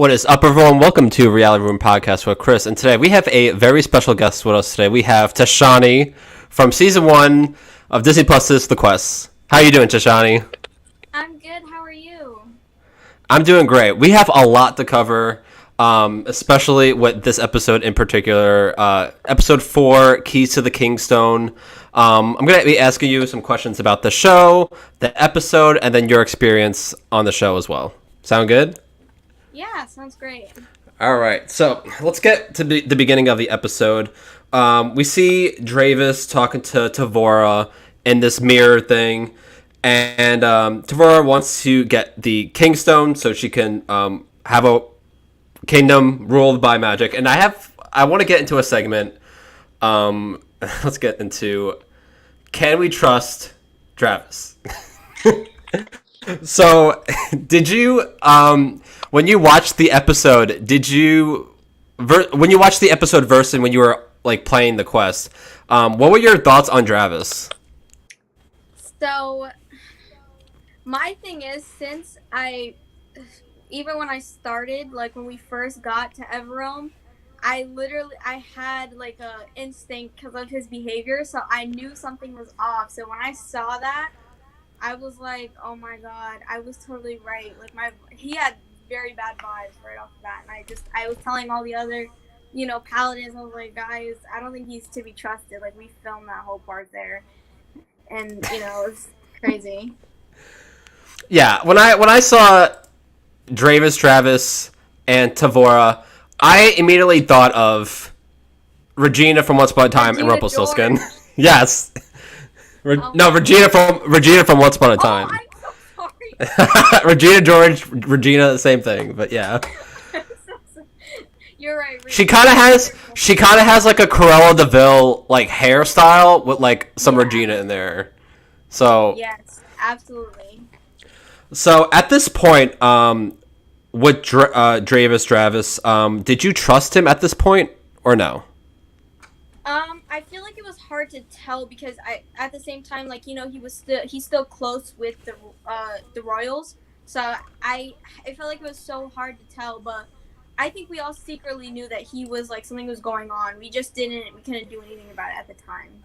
What is up, everyone? Welcome to Reality Room Podcast with Chris. And today we have a very special guest with us today. We have Toshani from Season 1 of Disney Plus's The Quest. How are you doing, Toshani? I'm good. How are you? I'm doing great. We have a lot to cover, especially with this episode in particular. Episode 4, Keys to the Kingstone. I'm going to be asking you some questions about the show, the episode, and then your experience on the show as well. Sound good? Yeah, sounds great. All right, so let's get to the beginning of the episode. We see Dravis talking to Tavora in this mirror thing, and Tavora wants to get the Kingstone so she can have a kingdom ruled by magic. And I want to get into a segment. Let's get into, can we trust Travis? So, did you when you watched the episode, when you watched the episode versus when you were like playing the quest, what were your thoughts on Travis? So, my thing is, even when I started, like when we first got to Everome, I had like a instinct because of his behavior, so I knew something was off. So when I saw that, I was like, oh my god, I was totally right. Like he had very bad vibes right off the bat, and I was telling all the other, paladins, I was like, guys, I don't think he's to be trusted. Like we filmed that whole part there, and it's crazy. Yeah, when I saw Dravis, Travis, and Tavora, I immediately thought of Regina from Once Upon a Time and Regina Rumpelstiltskin. George. Yes. No, Regina from Once Upon a Time. Oh, I'm so sorry. Regina George, Regina, same thing, but yeah. You're right. She kind of has like a Cruella de Vil like hairstyle with like some Regina in there. So yes, absolutely. So at this point, with Travis, did you trust him at this point or no? I feel like it was hard to tell because at the same time, like he's still close with the Royals, so I felt like it was so hard to tell. But I think we all secretly knew that he was like something was going on. We couldn't do anything about it at the time.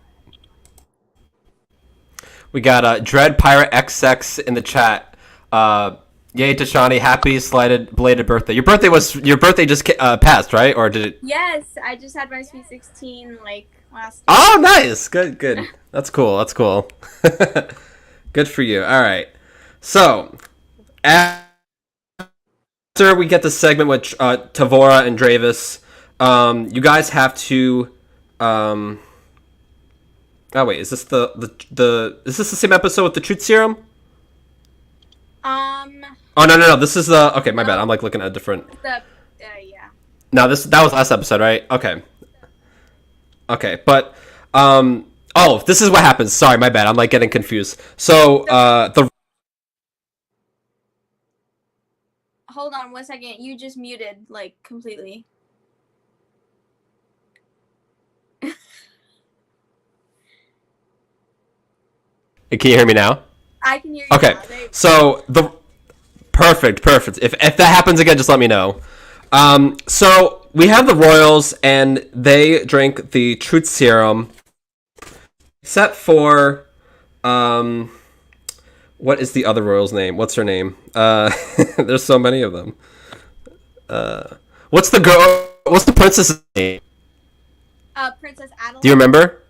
We got Dread Pirate XX in the chat. Yay, Toshani! Happy belated birthday. Your birthday just passed, right? Or did it? Yes, I just had my Sweet 16 like last. Oh, nice. Good. That's cool. Good for you. All right. So, after we get the segment with Tavora and Dravis, you guys have to. Oh wait, is this is this the same episode with the truth serum? Oh no! This is the okay. My bad. I'm like looking at a different. Yeah. No, that was last episode, right? Okay, but oh, this is what happens. Sorry, my bad. I'm like getting confused. So Hold on 1 second. You just muted like completely. Can you hear me now? I can hear you. Okay, now. so perfect. If that happens again, just let me know. So we have the Royals, and they drink the Truth Serum, except for, what is the other Royal's name? What's her name? There's so many of them. What's the princess's name? Princess Adeline. Do you remember?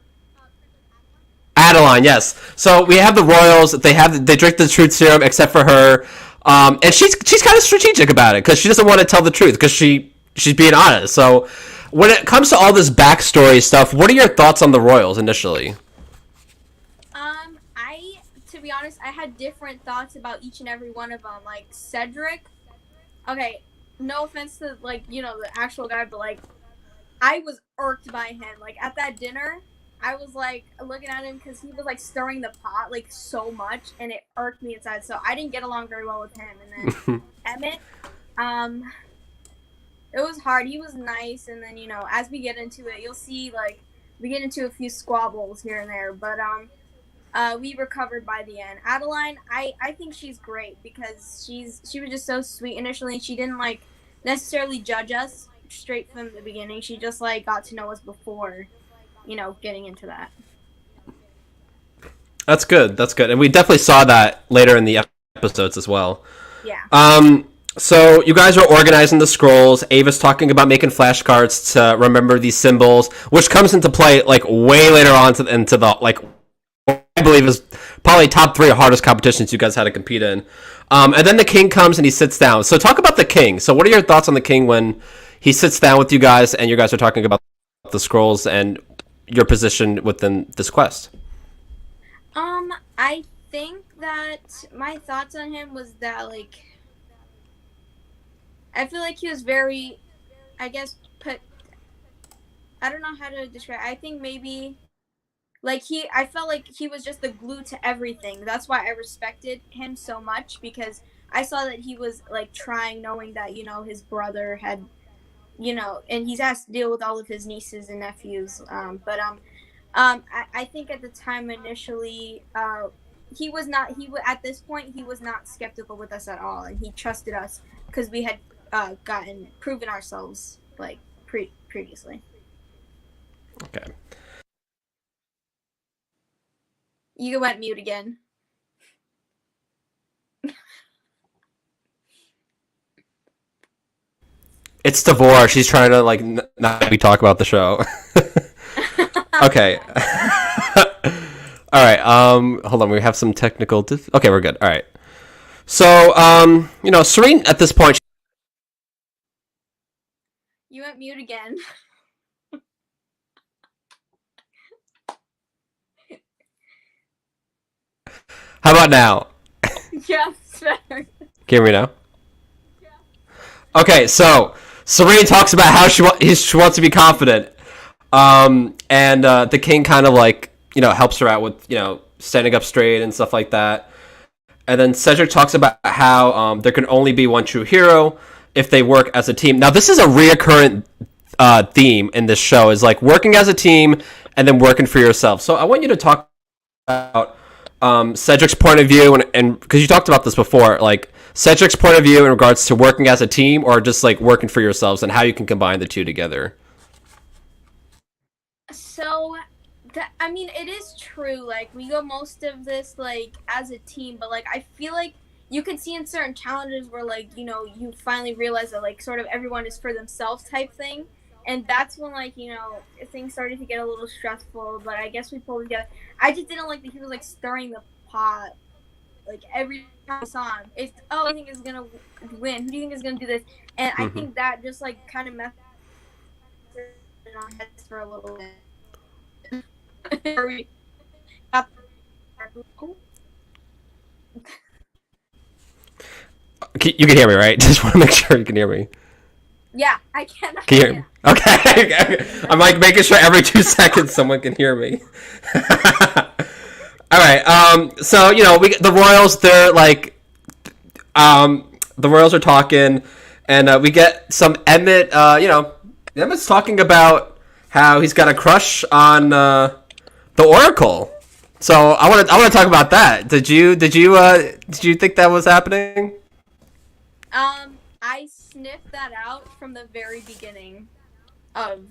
Adeline, yes. So we have the Royals. They drink the Truth Serum, except for her. And she's kind of strategic about it because she doesn't want to tell the truth because she's being honest. So when it comes to all this backstory stuff, what are your thoughts on the Royals initially? To be honest, I had different thoughts about each and every one of them. Like Cedric, okay, no offense to like the actual guy, but like I was irked by him. Like at that dinner, I was like looking at him because he was like stirring the pot like so much, and it irked me inside. So I didn't get along very well with him. And then Emmett, it was hard. He was nice, and then as we get into it, you'll see like we get into a few squabbles here and there, but we recovered by the end. Adeline, I think she's great because she was just so sweet initially. She didn't like necessarily judge us straight from the beginning. She just like got to know us before, getting into that. That's good. That's good. And we definitely saw that later in the episodes as well. Yeah. So you guys are organizing the scrolls. Ava's talking about making flashcards to remember these symbols, which comes into play like way later on into the like I believe is probably top 3 hardest competitions you guys had to compete in. And then the king comes and he sits down. So talk about the king. So what are your thoughts on the king when he sits down with you guys and you guys are talking about the scrolls and your position within this quest? I think that my thoughts on him was that like I feel like he was very, I guess, I don't know how to describe it. I think maybe, like, I felt like he was just the glue to everything. That's why I respected him so much, because I saw that he was, like, trying, knowing that, his brother had, and he's has to deal with all of his nieces and nephews. I think at the time initially, he was not, at this point, he was not skeptical with us at all, and he trusted us because we had proven ourselves like previously. Okay. You went mute again. It's Devore. She's trying to like not have me talk about the show. Okay. All right. Hold on. We have some technical. Okay, we're good. All right. So, Serene at this point. You went mute again. How about now? Yeah, it's better. Can you hear me now? Yeah. Okay, so Serene talks about how she wants to be confident, and the king kind of like helps her out with standing up straight and stuff like that. And then Cedric talks about how there can only be one true hero if they work as a team. Now, this is a reoccurring theme in this show, is like working as a team and then working for yourself. So I want you to talk about Cedric's point of view, and because you talked about this before, like Cedric's point of view in regards to working as a team or just like working for yourselves, and how you can combine the two together. So, I mean, it is true. Like, we go most of this like as a team, but like I feel like you can see in certain challenges where like you finally realize that like sort of everyone is for themselves type thing. And that's when, like, things started to get a little stressful, but I guess we pulled together. I just didn't like that he was, like, stirring the pot, like, every time I saw him. It's, who do you think is going to win? Who do you think is going to do this? And I think that just, like, kind of messed in our heads for a little bit. You can hear me, right? Just want to make sure you can hear me. Yeah, I can. Can you hear me? Okay. I'm like making sure every 2 seconds someone can hear me. All right. So the Royals. They're like, the Royals are talking, and we get some Emmett. Emmett's talking about how he's got a crush on the Oracle. So I want to talk about that. Did you think that was happening? I sniffed that out from the very beginning of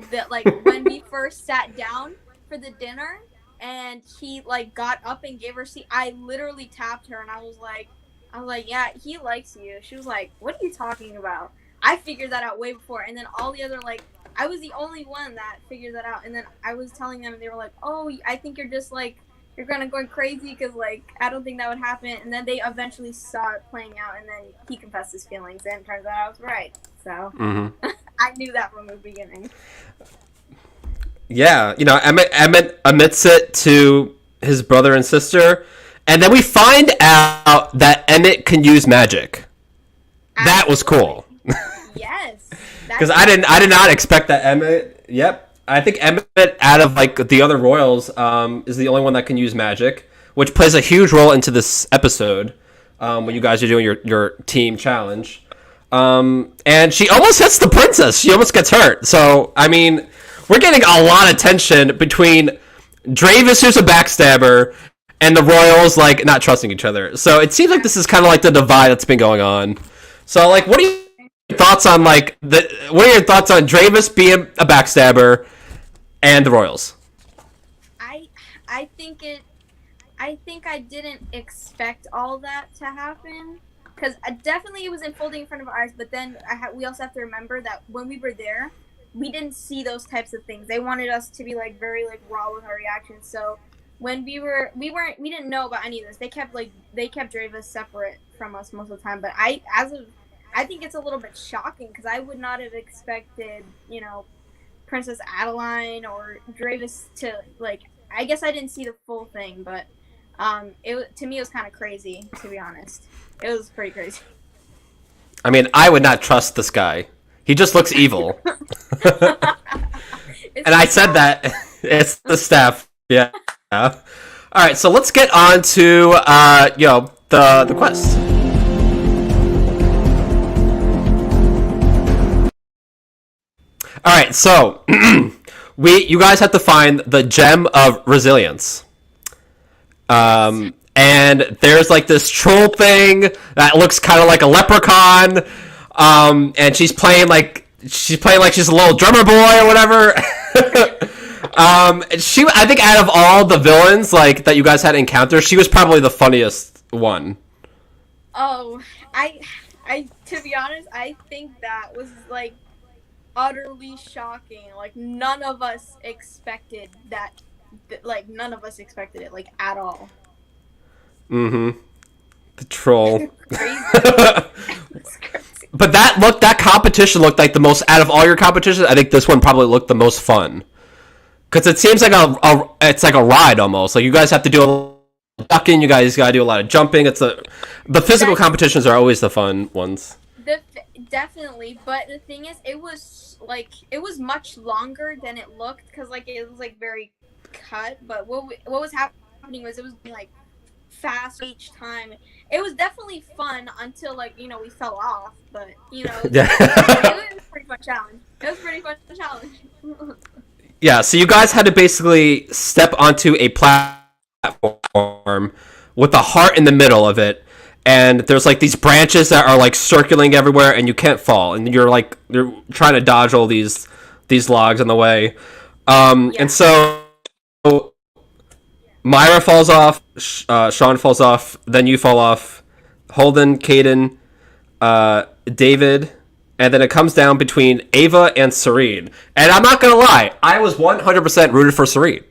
that, like when we first sat down for the dinner and he like got up and gave her a seat. I literally tapped her and I was like, yeah, he likes you. She was like, what are you talking about? I figured that out way before, and then all the other like I was the only one that figured that out, and then I was telling them and they were like, oh, I think you're just like you're kind of going crazy because, like, I don't think that would happen. And then they eventually saw it playing out, and then he confessed his feelings, and it turns out I was right. So I knew that from the beginning. Yeah, Emmett admits it to his brother and sister, and then we find out that Emmett can use magic. Absolutely. That was cool. Yes. Because I did not expect that Emmett. Yep. I think Emmett, out of like the other Royals, is the only one that can use magic, which plays a huge role into this episode when you guys are doing your team challenge. And she almost hits the princess. She almost gets hurt. So, I mean, we're getting a lot of tension between Dravis, who's a backstabber, and the Royals, like, not trusting each other. So it seems like this is kind of like the divide that's been going on. So, like, what do you thoughts on like what are your thoughts on Dravis being a backstabber and the Royals? I I think it. I think I didn't expect all that to happen because definitely it was unfolding in front of our eyes. But then we also have to remember that when we were there, we didn't see those types of things. They wanted us to be like very like raw with our reactions. So when we didn't know about any of this. They kept Dravis separate from us most of the time. But I think it's a little bit shocking because I would not have expected Princess Adeline or Dravis to like. I guess I didn't see the full thing, but to me it was kind of crazy, to be honest. It was pretty crazy. I mean, I would not trust this guy. He just looks evil. And I said that it's the staff. Yeah. All right, so let's get on to the quest. All right, so you guys have to find the gem of resilience. And there's like this troll thing that looks kind of like a leprechaun. And she's playing like she's a little drummer boy or whatever. I think out of all the villains like that you guys had encountered, she was probably the funniest one. Oh, I to be honest, I think that was like utterly shocking. Like none of us expected that. Like none of us expected it, like at all. Mm-hmm. The troll. Crazy. But that competition looked like the most out of all your competitions. I think this one probably looked the most fun because it seems like it's like a ride almost. Like you guys have to do a lot of ducking. You guys got to do a lot of jumping. The physical competitions are always the fun ones. Definitely, but the thing is, it was much longer than it looked because like it was like very cut. But what was happening was it was like fast each time. It was definitely fun until like we fell off, but Yeah. it was a pretty fun challenge. Yeah, so you guys had to basically step onto a platform with a heart in the middle of it, and there's like these branches that are like circling everywhere, and you can't fall, and you're trying to dodge all these logs in the way. And so Myra falls off, Sean falls off, then you fall off, Holden, Caden, David, and then it comes down between Ava and Serene. And I'm not gonna lie, I was 100% rooted for Serene.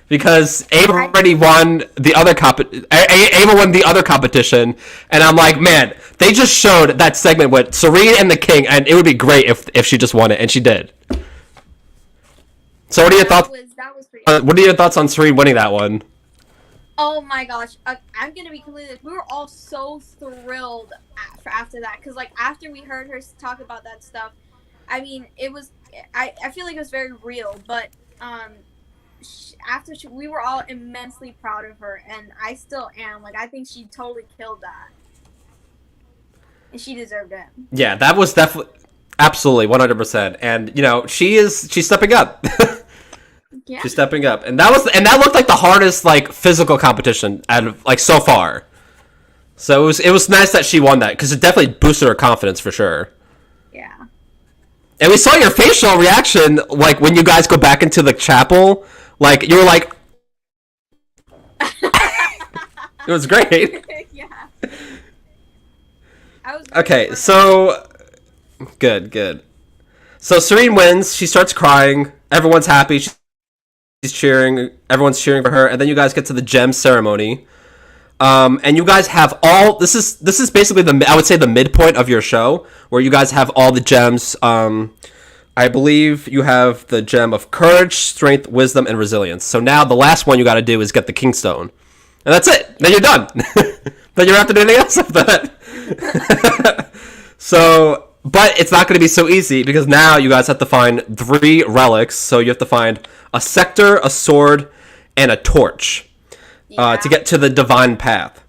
Because Ava already won the other Ava won the other competition, and I'm like, man, they just showed that segment with Serene and the King, and it would be great if she just won it, and she did. So what are your thoughts? What are your thoughts on Serene winning that one? Oh my gosh, I'm gonna be completely. We were all so thrilled after that because like after we heard her talk about that stuff, I mean it was. I feel like it was very real, but we were all immensely proud of her, and I still am. Like I think she totally killed that, and she deserved it. Yeah, that was definitely absolutely 100%, and she's stepping up. Yeah. She's stepping up, and that looked like the hardest like physical competition out of like so far. So it was nice that she won that because it definitely boosted her confidence for sure. Yeah. And we saw your facial reaction like when you guys go back into the chapel, like you were like, it was great. Yeah. Okay, so good. So Serene wins. She starts crying. Everyone's happy. She's cheering. Everyone's cheering for her, and then you guys get to the gem ceremony, and you guys have all. This is basically I would say the midpoint of your show, where you guys have all the gems. I believe you have the gem of courage, strength, wisdom, and resilience. So now the last one you got to do is get the Kingstone, and that's it. Then you're done. Then you don't have to do anything else after that. So. But it's not going to be so easy because now you guys have to find 3 relics. So you have to find a scepter, a sword, and a torch to get to the divine path.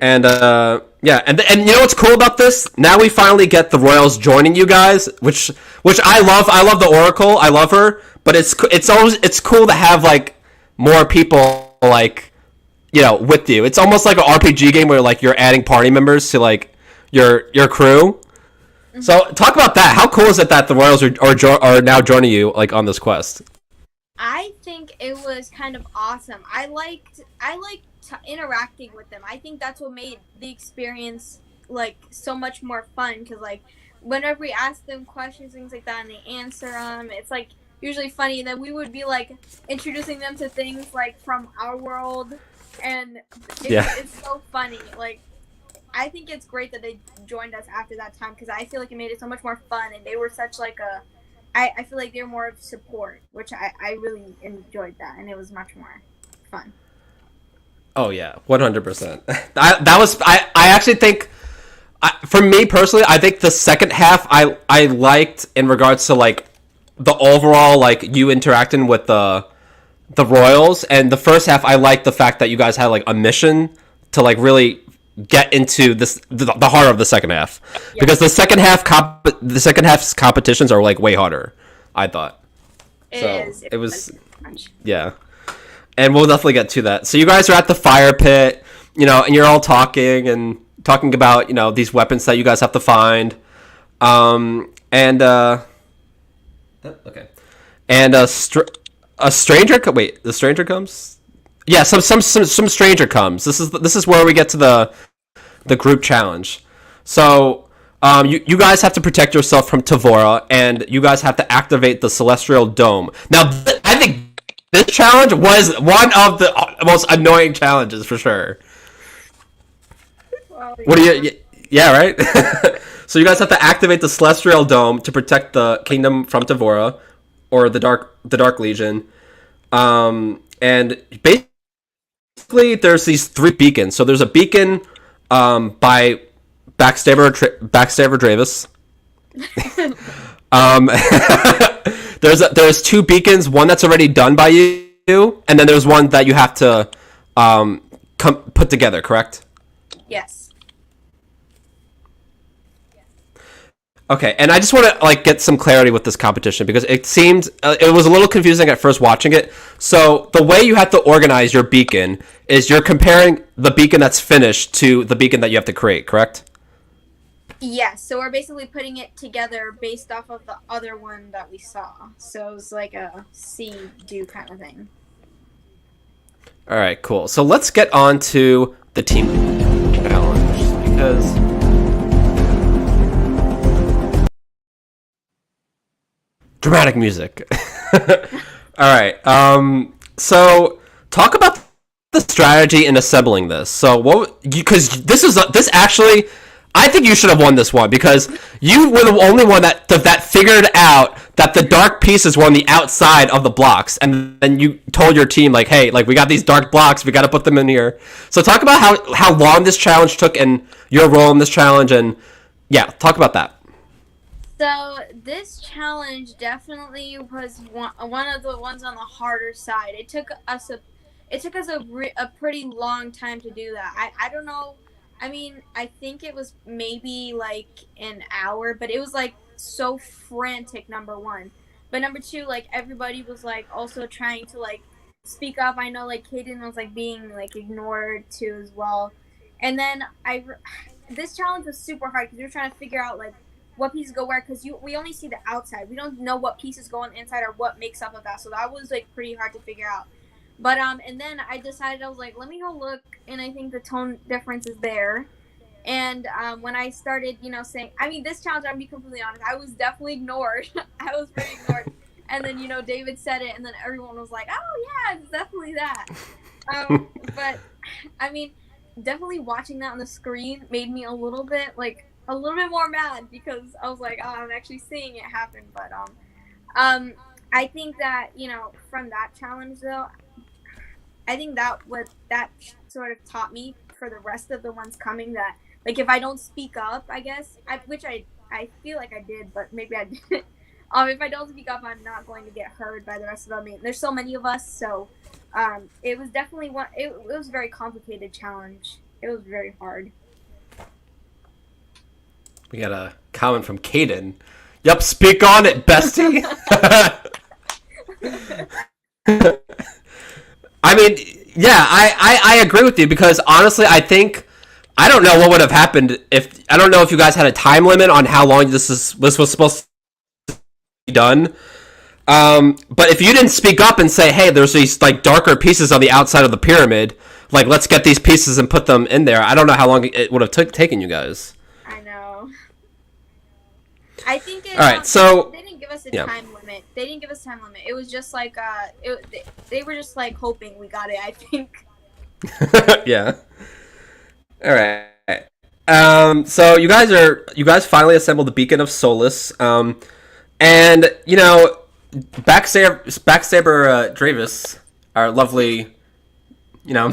And and you know what's cool about this? Now we finally get the royals joining you guys, which I love. I love the Oracle. I love her. But it's cool to have like more people like with you. It's almost like an RPG game where like you're adding party members to like your crew. So talk about that. How cool is it that the Royals are now joining you like on this quest? I think it was kind of awesome. I liked interacting with them. I think that's what made the experience like so much more fun because like whenever we ask them questions things like that and they answer them, it's like usually funny. And then we would be like introducing them to things like from our world, and Yeah. it's so funny. Like I think it's great that they joined us after that time because I feel like it made it so much more fun, and they were such like a. I feel like they were more of support, which I really enjoyed that, and it was much more fun. Oh yeah, 100%. That was I actually think for me personally, I think the second half I liked in regards to like the overall like you interacting with the Royals, and the first half I liked the fact that you guys had like a mission to like really get into the heart of the second half because the second half's competitions are like way harder. I thought It it was was yeah, and we'll definitely get to that. So you guys are at the fire pit, and you're all talking about these weapons that you guys have to find, and okay, and a stranger. Wait, the stranger comes. Yeah, some stranger comes. This is where we get to the group challenge. So you guys have to protect yourself from Tavora, and you guys have to activate the Celestial Dome. Now, I think this challenge was one of the most annoying challenges for sure. well, What do you? Yeah, right. So you guys have to activate the Celestial Dome to protect the kingdom from Tavora, or the Dark Legion. And basically, there's these three beacons. So there's a beacon by Backstabber Dravis. There's two beacons. One that's already done by you, and then there's one that you have to put together. Correct? yes. Okay, and I just want to like get some clarity with this competition because it seemed it was a little confusing at first watching it. So the way you have to organize your beacon is you're comparing the beacon that's finished to the beacon that you have to create, correct? Yes, so we're basically putting it together based off of the other one that we saw. So it was like a see-do kind of thing. All right, cool. So let's get on to the team challenge because dramatic music. All right. So talk about the strategy in assembling this. So what? Because this actually, I think you should have won this one because you were the only one that figured out that the dark pieces were on the outside of the blocks, and then you told your team like, hey, like we got these dark blocks, we got to put them in here. So talk about how long this challenge took and your role in this challenge, and yeah, talk about that. So this challenge definitely was one of the ones on the harder side. It took us a pretty long time to do that. I don't know. I mean, I think it was maybe like an hour, but it was like so frantic, number one. But number two, like everybody was like also trying to like speak up. I know like Kaden was like being like ignored too as well. And then this challenge was super hard because we were trying to figure out like what pieces go where because we only see the outside. We don't know what pieces go on the inside or what makes up of that. So that was like pretty hard to figure out. But and then I decided I was like, let me go look, and I think the tone difference is there. And when I started, saying, I mean, this challenge, I'm gonna be completely honest, I was definitely ignored. I was pretty ignored. And then David said it, and then everyone was like, oh yeah, it's definitely that. But I mean, definitely watching that on the screen made me a little bit more mad because I was like, oh, I'm actually seeing it happen. But I think that from that challenge though, I think that sort of taught me for the rest of the ones coming that like if I don't speak up, I guess which I feel like I did, but maybe I didn't. If I don't speak up, I'm not going to get heard by the rest of them. I mean, there's so many of us, so it was definitely it was a very complicated challenge. It was very hard. We got a comment from Kaden. Yep, speak on it, bestie. I mean, yeah, I agree with you because honestly, I think I don't know what would have happened if I don't know if you guys had a time limit on how long this was supposed to be done. But if you didn't speak up and say, "Hey, there's these like darker pieces on the outside of the pyramid, like let's get these pieces and put them in there," I don't know how long it would have taken you guys. I know. I think it. All right, so they didn't give us a yeah. time limit. They didn't give us a time limit. It was just like they were just like hoping we got it. I think. Yeah. All right. So you guys finally assembled the Beacon of Solace. And you know, Backstabber Dravis, our lovely, you know,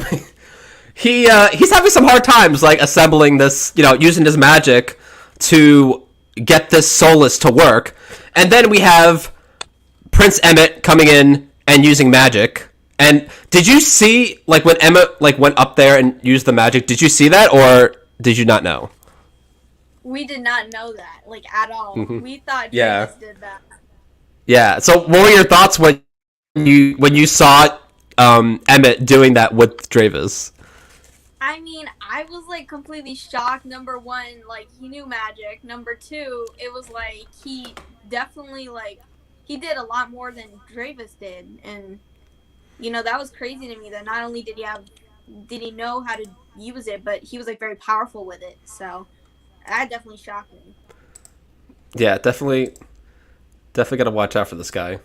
he's having some hard times like assembling this, you know, using his magic to get this Solace to work. And then we have Prince Emmett coming in and using magic. And did you see like when Emmett like went up there and used the magic? Did you see that or did you not know? We did not know that like at all. Mm-hmm. We thought Yeah. Travis did that. Yeah. So what were your thoughts when you saw Emmett doing that with Dravis? I mean, I was like completely shocked. Number one, like he knew magic. Number two, it was like he definitely like he did a lot more than Dravis did, and you know that was crazy to me. That not only did he know how to use it, but he was like very powerful with it. So that definitely shocked me. Yeah, definitely gotta watch out for this guy.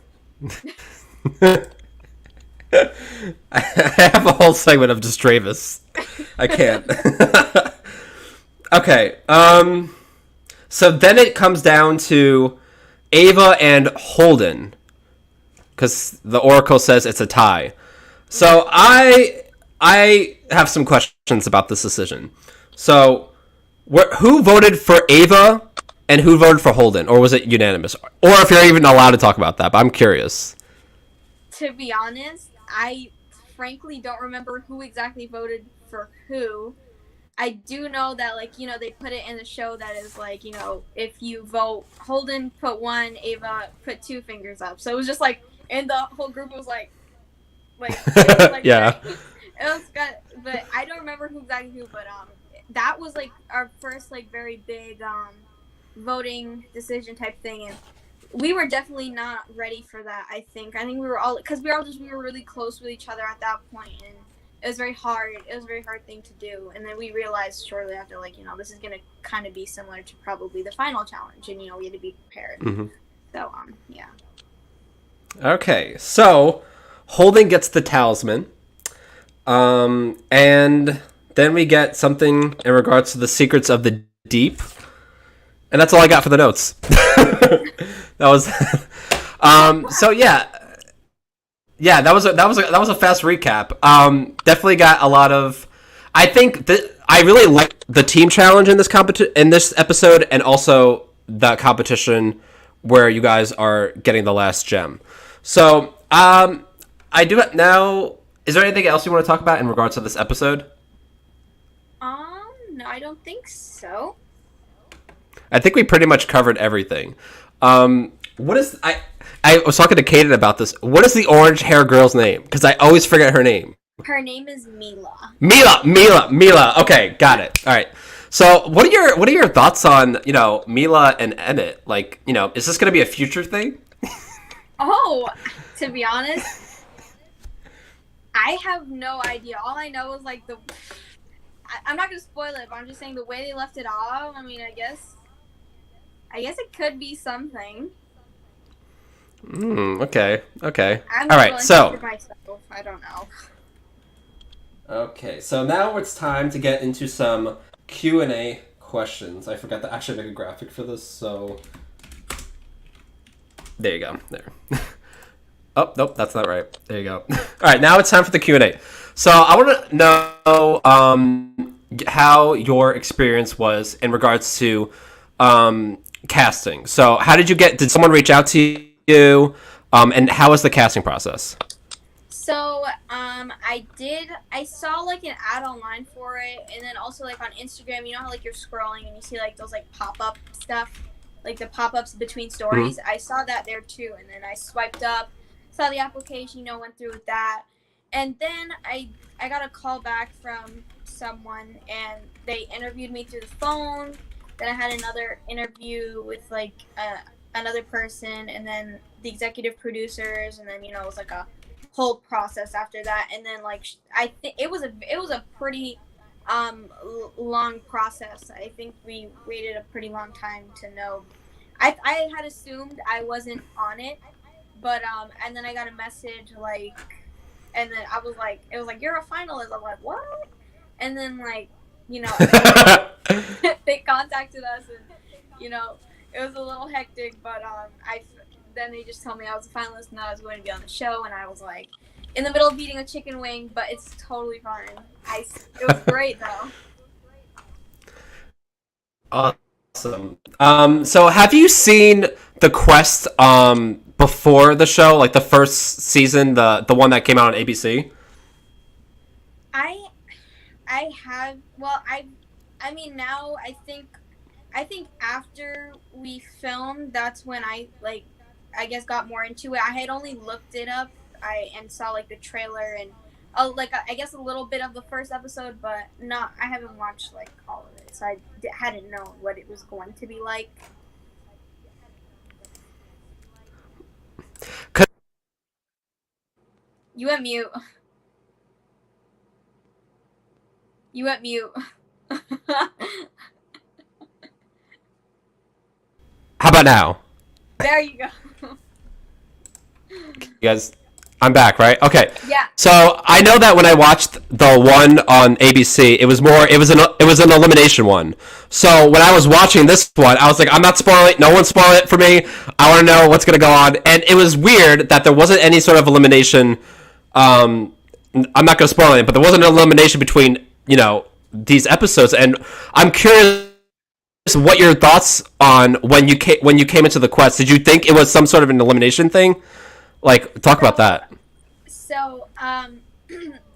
I have a whole segment of just Dravis. I can't. Okay. So then it comes down to Ava and Holden, because the Oracle says it's a tie. So I have some questions about this decision. So, who voted for Ava and who voted for Holden, or was it unanimous? Or if you're even allowed to talk about that, but I'm curious. To be honest, I frankly don't remember who exactly voted for who. I do know that, like, you know, they put it in the show that is like, you know, if you vote Holden, put one, Ava, put two fingers up. So it was just like, and the whole group was like it was, like Yeah. it was good, but I don't remember who exactly who, but that was like our first like very big voting decision type thing, and we were definitely not ready for that. I think we were all because we were really close with each other at that point, and it was very hard. It was a very hard thing to do, and then we realized shortly after, like, you know, this is gonna kind of be similar to probably the final challenge, and you know we had to be prepared. Mm-hmm. So yeah. Okay, so Holden gets the talisman, and then we get something in regards to the secrets of the deep, and that's all I got for the notes. That was, so yeah, that was a fast recap. Definitely got a lot of. I think that I really like the team challenge in this episode, and also the competition where you guys are getting the last gem. So, I do now. Is there anything else you want to talk about in regards to this episode? No, I don't think so. I think we pretty much covered everything. What is I was talking to Kaden about this. What is the orange hair girl's name? Because I always forget her name. Her name is Mila. Mila. Okay, got it. All right. So, what are your thoughts on, you know, Mila and Emmett? Like, you know, is this going to be a future thing? Oh, to be honest, I have no idea. All I know is like I'm not gonna spoil it, but I'm just saying the way they left it off. I mean, I guess it could be something. Okay. I'm all right. So myself. I don't know. Okay. So now it's time to get into some Q&A questions. I forgot to actually make a graphic for this, so there you go. There. Oh, nope, that's not right. There you go. All right, now it's time for the Q&A. So I want to know how your experience was in regards to casting. So how did someone reach out to you? And how was the casting process? So I saw like an ad online for it, and then also like on Instagram, you know how like you're scrolling and you see like those like pop-up stuff, like the pop-ups between stories. Mm-hmm. I saw that there too, and then I swiped up, saw the application, you know, went through with that, And then I got a call back from someone, and they interviewed me through the phone. Then I had another interview with like another person, and then the executive producers, and then it was like a whole process after that. And then like I think it was a pretty long process. I think we waited a pretty long time to know. I had assumed I wasn't on it, but and then I got a message like, and then I was like, it was like, you're a finalist. I'm like, what? And then like, they contacted us, and it was a little hectic, but I then they just told me I was a finalist and that I was going to be on the show, and I was like in the middle of eating a chicken wing, but it's totally fine. It was great though. Awesome. So have you seen the Quest before the show, like the first season, the one that came out on ABC? I I have well I mean now I think after we filmed, that's when I like I guess got more into it. I had only looked it up, I and saw like the trailer and like I guess a little bit of the first episode, but not I haven't watched like all of it, so hadn't known what it was going to be like. 'Cause- You went mute. You went mute. How about now? There you go. You guys, I'm back, right? Okay. Yeah. So I know that when I watched the one on ABC, it was an elimination one. So when I was watching this one, I was like, I'm not spoiling it. No one spoil it for me. I want to know what's gonna go on. And it was weird that there wasn't any sort of elimination. Um, I'm not gonna spoil it, but there wasn't an elimination between these episodes. And I'm curious what your thoughts on when you came into the quest. Did you think it was some sort of an elimination thing? Like, talk about So that. So,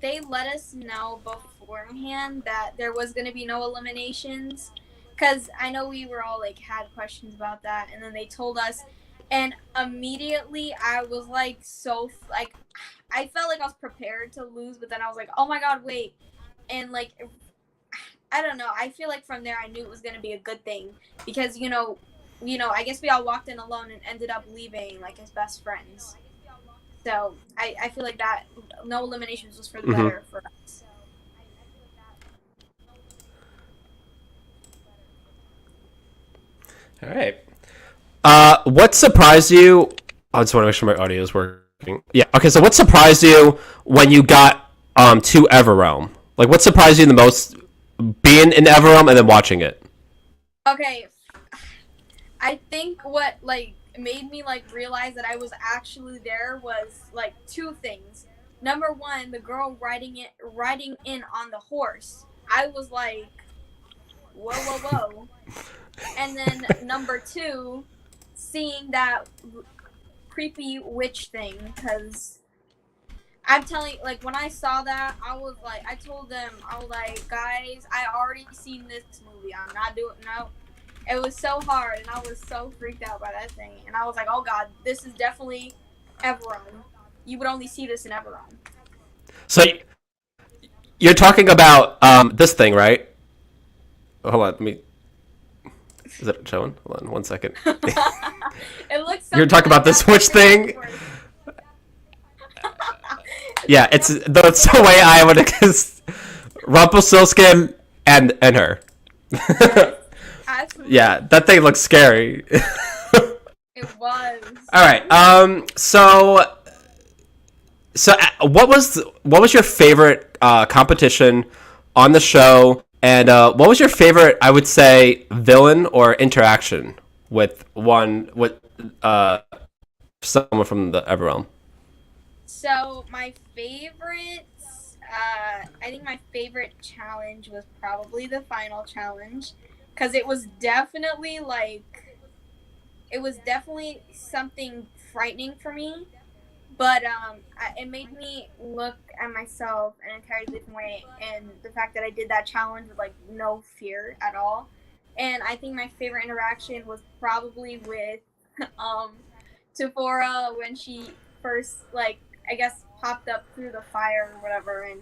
they let us know beforehand that there was going to be no eliminations. Because I know we were all like had questions about that. And then they told us. And immediately I was like, like, I felt like I was prepared to lose. But then I was like, oh my God, wait. And like, I don't know. I feel like from there I knew it was going to be a good thing. Because, I guess we all walked in alone and ended up leaving like as best friends. So I feel like that no eliminations was for the Mm-hmm. better for us. All right. What surprised you? I just want to make sure my audio is working. Yeah. Okay. So, what surprised you when you got to Everrealm? Like, what surprised you the most, being in Everrealm and then watching it? Okay, I think what like made me like realize that I was actually there was like two things. Number one, the girl riding in on the horse. I was like, whoa, whoa, whoa. And then number two, seeing that creepy witch thing, because I'm telling you, like when I saw that, I was like, I told them, I was like, guys, I already seen this movie. I'm not doing no. It was so hard, and I was so freaked out by that thing. And I was like, oh God, this is definitely Everon. You would only see this in Everon. So, you're talking about this thing, right? Hold on. Let me. Is it showing? Hold on 1 second. It looks You're something talking like about this that, but witch thing? it's Yeah, that's the way I would because Rumpelstiltskin and her. yes, absolutely. Yeah, that thing looks scary. It was. All right. So what was your favorite competition on the show, and what was your favorite? I would say villain or interaction with uh someone from the Everrealm. So my I think my favorite challenge was probably the final challenge, because it was definitely something frightening for me, but it made me look at myself in an entirely different way, and the fact that I did that challenge with like no fear at all. And I think my favorite interaction was probably with um Tafora when she first like I guess popped up through the fire or whatever, and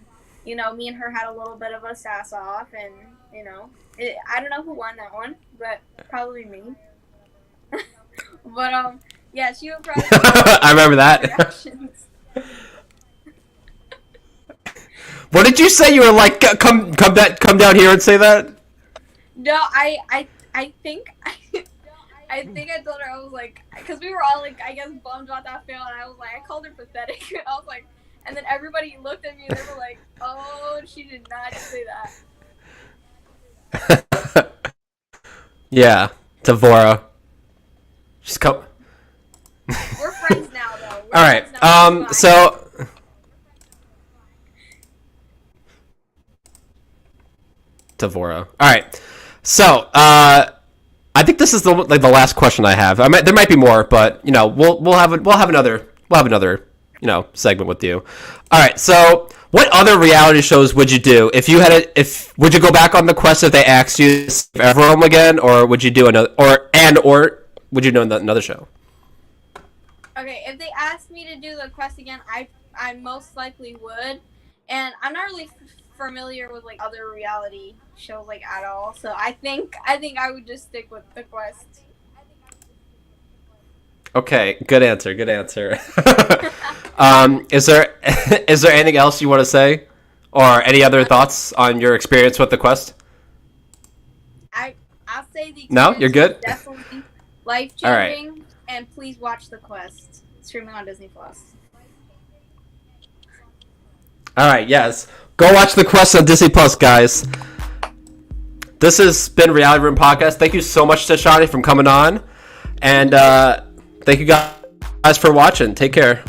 me and her had a little bit of a sass off, and I don't know who won that one, but probably me. But yeah, she would probably. I remember that. What did you say? You were like, come down here and say that? No, I think I think I told her, I was like, because we were all like, I guess bummed about that fail, and I was like, I called her pathetic. I was like, and then everybody looked at me and they were like, oh, she did not say that. Yeah, Tavora. Just come. We're friends now, though. All right. So. Tavora. All right. So, I think this is the last question I have. There might be more, but we'll have another segment with you. All right. So, what other reality shows would you do if you had would you go back on the quest if they asked you to save everyone again, or would you do another, or would you do another show? Okay, if they asked me to do the quest again, I most likely would, and I'm not really familiar with other reality shows at all, so I think I would just stick with the quest. Okay, good answer. Is there anything else you want to say, or any other thoughts on your experience with the quest? I'll say the experience. No, you're good. Definitely life-changing, right. And please watch the quest. Streaming on Disney Plus. All right, yes. Go watch the quest on Disney Plus, guys. This has been Reality Room Podcast. Thank you so much, Toshani, for coming on. And thank you guys for watching. Take care.